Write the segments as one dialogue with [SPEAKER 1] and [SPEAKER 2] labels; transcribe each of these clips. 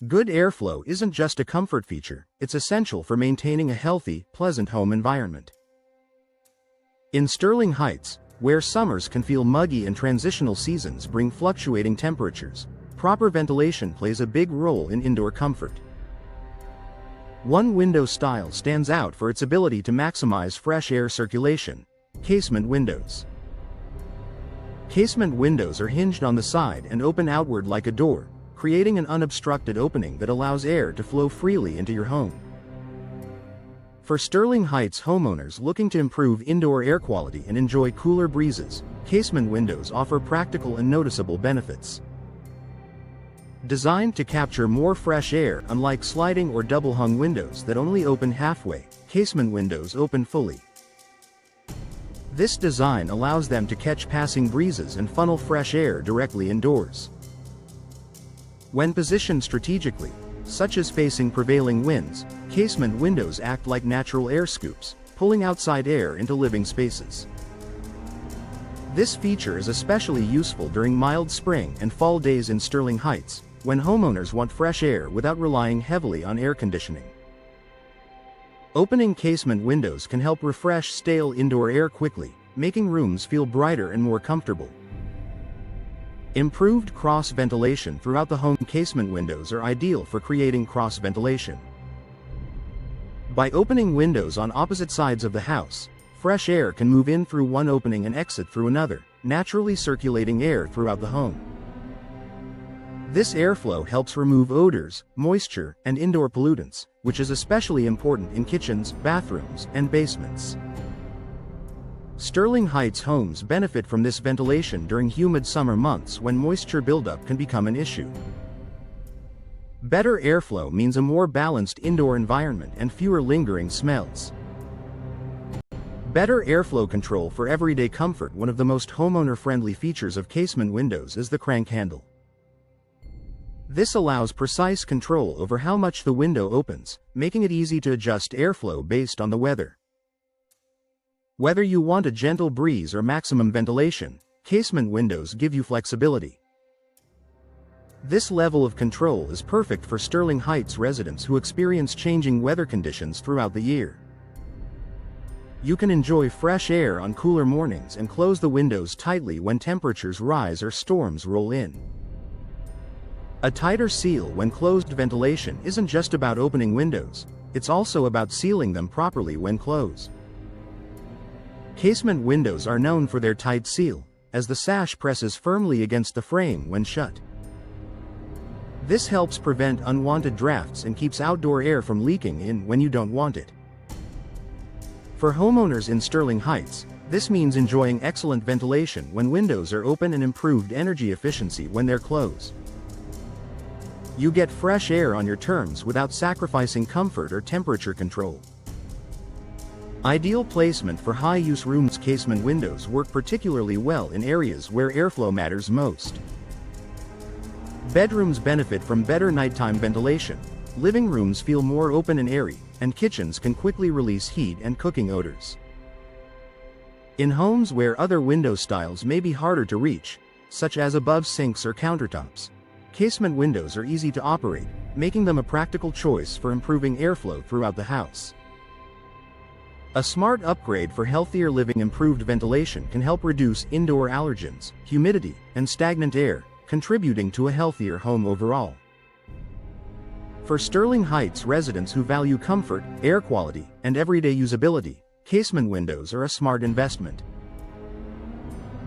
[SPEAKER 1] Good airflow isn't just a comfort feature, it's essential for maintaining a healthy, pleasant home environment. In Sterling Heights, where summers can feel muggy and transitional seasons bring fluctuating temperatures, proper ventilation plays a big role in indoor comfort. One window style stands out for its ability to maximize fresh air circulation: casement windows. Casement windows are hinged on the side and open outward like a door, creating an unobstructed opening that allows air to flow freely into your home. For Sterling Heights homeowners looking to improve indoor air quality and enjoy cooler breezes, casement windows offer practical and noticeable benefits. Designed to capture more fresh air, unlike sliding or double-hung windows that only open halfway, casement windows open fully. This design allows them to catch passing breezes and funnel fresh air directly indoors. When positioned strategically, such as facing prevailing winds, casement windows act like natural air scoops, pulling outside air into living spaces. This feature is especially useful during mild spring and fall days in Sterling Heights, when homeowners want fresh air without relying heavily on air conditioning. Opening casement windows can help refresh stale indoor air quickly, making rooms feel brighter and more comfortable. Improved cross ventilation throughout the home. Casement windows are ideal for creating cross ventilation. By opening windows on opposite sides of the house, fresh air can move in through one opening and exit through another, naturally circulating air throughout the home. This airflow helps remove odors, moisture, and indoor pollutants, which is especially important in kitchens, bathrooms, and basements. Sterling Heights homes benefit from this ventilation during humid summer months when moisture buildup can become an issue. Better airflow means a more balanced indoor environment and fewer lingering smells. Better airflow control for everyday comfort. One of the most homeowner-friendly features of casement windows is the crank handle. This allows precise control over how much the window opens, making it easy to adjust airflow based on the weather. Whether you want a gentle breeze or maximum ventilation, casement windows give you flexibility. This level of control is perfect for Sterling Heights residents who experience changing weather conditions throughout the year. You can enjoy fresh air on cooler mornings and close the windows tightly when temperatures rise or storms roll in. A tighter seal when closed. Ventilation isn't just about opening windows, it's also about sealing them properly when closed. Casement windows are known for their tight seal, as the sash presses firmly against the frame when shut. This helps prevent unwanted drafts and keeps outdoor air from leaking in when you don't want it. For homeowners in Sterling Heights, this means enjoying excellent ventilation when windows are open and improved energy efficiency when they're closed. You get fresh air on your terms without sacrificing comfort or temperature control. Ideal placement for high-use rooms. Casement windows work particularly well in areas where airflow matters most. Bedrooms benefit from better nighttime ventilation, living rooms feel more open and airy, and kitchens can quickly release heat and cooking odors. In homes where other window styles may be harder to reach, such as above sinks or countertops, casement windows are easy to operate, making them a practical choice for improving airflow throughout the house. A smart upgrade for healthier living. Improved ventilation can help reduce indoor allergens, humidity, and stagnant air, contributing to a healthier home overall. For Sterling Heights residents who value comfort, air quality, and everyday usability, casement windows are a smart investment.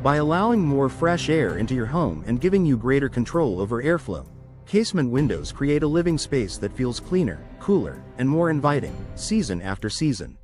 [SPEAKER 1] By allowing more fresh air into your home and giving you greater control over airflow, casement windows create a living space that feels cleaner, cooler, and more inviting, season after season.